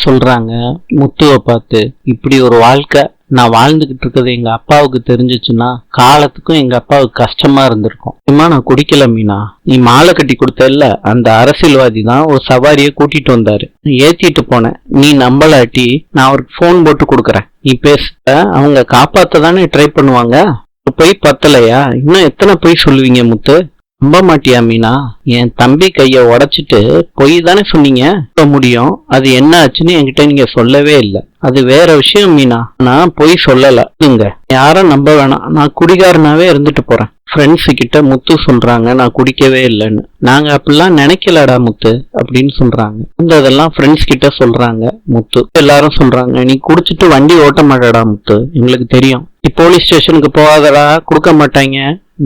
சொல்றாங்க முத்துவை பார்த்து, இப்படி ஒரு வாழ்க்கை நான் வாழ்ந்துகிட்டு இருக்கிறது எங்க அப்பாவுக்கு தெரிஞ்சிச்சுன்னா காலத்துக்கும் எங்க அப்பாவுக்கு கஷ்டமா இருந்திருக்கும். நான் குடிக்கல மீனா, நீ மாலை கட்டி கொடுத்தல்ல, அந்த அரசியல்வாதி தான் ஒரு சவாரியை கூட்டிட்டு வந்தாரு, ஏத்திட்டு போனேன். நீ நம்பலாட்டி நான் அவருக்கு போன் போட்டு கொடுக்கறேன், நீ பேச. அவங்க காப்பாத்த தானே ட்ரை பண்ணுவாங்க. பொய் பத்தலையா? இன்னும் எத்தனை பொய் சொல்லுவீங்க முத்து? நம்ப மாட்டியா மீனா? என் தம்பி கைய உடைச்சிட்டு பொய் தானே சொன்னீங்க. முடியும், அது என்ன ஆச்சுன்னு என்கிட்ட நீங்க சொல்லவே இல்லை. அது வேற விஷயம் மீனா. நான் பொய் சொல்லல. யாரும் நம்ப வேணாம், நான் குடிகாரனாவே இருந்துட்டு போறேன். ஃப்ரெண்ட்ஸ் கிட்ட முத்து சொல்றாங்க நான் குடிக்கவே இல்லைன்னு. நாங்க அப்படிலாம் நினைக்கலடா முத்து அப்படின்னு சொல்றாங்க. இதெல்லாம் ஃப்ரெண்ட்ஸ் கிட்ட சொல்றாங்க முத்து. எல்லாரும் சொல்றாங்க நீ குடிச்சிட்டு வண்டி ஓட்ட மாட்டடா முத்து, எங்களுக்கு தெரியும். நீ போலீஸ் ஸ்டேஷனுக்கு போகாதடா, கொடுக்க மாட்டாங்க.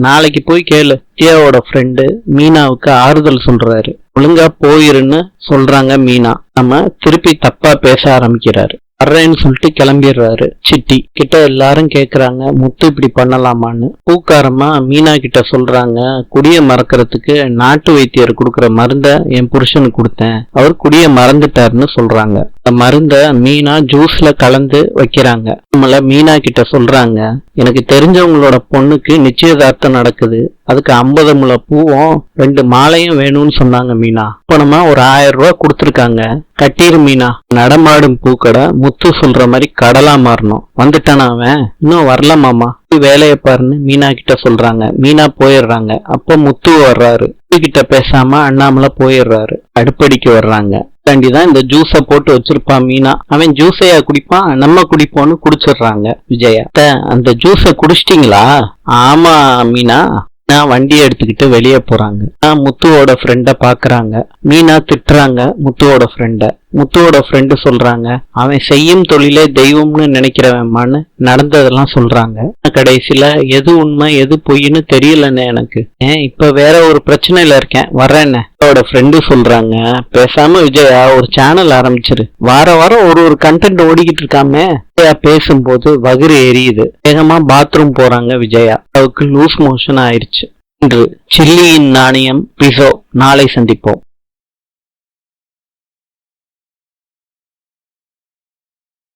நாளைக்கு போய் கேளு. தியாவோட ஃப்ரெண்டு மீனாவுக்கு ஆறுதல் சொல்றாரு. ஒழுங்கா போயிருன்னு சொல்றாங்க மீனா. நம்ம திருப்பி தப்பா பேச ஆரம்பிக்கிறாரு. வர்றேன்னு சொல்லிட்டு கிளம்பிடுறாரு. சிட்டி கிட்ட எல்லாரும் கேக்குறாங்க முத்து இப்படி பண்ணலாமான்னு. பூக்காரமா மீனா கிட்ட சொல்றாங்க, குடிய மறக்கிறதுக்கு நாட்டு வைத்தியர் கொடுக்கற மருந்த என் புருஷனுக்கு கொடுத்தேன், அவர் குடிய மறந்துட்டாருன்னு சொல்றாங்க. அந்த மருந்த மீனா ஜூஸ்ல கலந்து வைக்கிறாங்க. நம்மள மீனா கிட்ட சொல்றாங்க, எனக்கு தெரிஞ்சவங்களோட பொண்ணுக்கு நிச்சயதார்த்தம் நடக்குது, அதுக்கு 50 முழ பூவும் 2 மாலையும் வேணும்னு சொன்னாங்க மீனா. பணமா ஒரு 1000 ரூபாய் கொடுத்துருக்காங்க, கட்டிரு மீனா. நடமாடும் பூக்கடை முத்து சொல்ற மாதிரி கடலா மாறணும். வந்துட்டானா அவன்? இன்னும் வரல மாமா, வேலையை பாருன்னு மீனா கிட்ட சொல்றாங்க. மீனா போயிடுறாங்க. அப்ப முத்து வர்றாரு. கிட்ட பேசாம அண்ணாமலை போயிடுறாரு. அடுப்படிக்கு வர்றாங்க. தாண்டிதான் இந்த ஜூஸ போட்டு வச்சிருப்பான் மீனா. அவன் ஜூஸையா குடிப்பான், நம்ம குடிப்போன்னு குடிச்சிடுறாங்க விஜயா. அந்த ஜூஸ குடிச்சிட்டீங்களா? ஆமா மீனா. நான் வண்டியை எடுத்துக்கிட்டு வெளியே போறாங்க. முத்துவோட ஃப்ரெண்ட பாக்குறாங்க. மீனா திட்டுறாங்க முத்துவோட ஃப்ரெண்ட. முத்துவோட ஃப்ரெண்டு சொல்றாங்க, அவன் செய்யும் தொழிலே தெய்வம்னு நினைக்கிறவன்மான்னு நடந்ததெல்லாம் சொல்றாங்க. கடைசியில எது உண்மை எது பொய்ன்னு தெரியலன்னு எனக்கு. இப்ப வேற ஒரு பிரச்சனையில இருக்கேன், வர்றேன்னு அவரோட ஃப்ரெண்டு சொல்றாங்க. பேசாம விஜயா ஒரு சேனல் ஆரம்பிச்சிரு, வார வாரம் ஒரு கண்டென்ட் ஓடிக்கிட்டு இருக்காமே. பேசும்போது வகுறு எரியுது. வேகமா பாத்ரூம் போறாங்க விஜயா. அவருக்கு லூஸ் மோஷன் ஆயிடுச்சு. இன்று சில்லியின் நாணயம் பிசோ. நாளை சந்திப்போம்.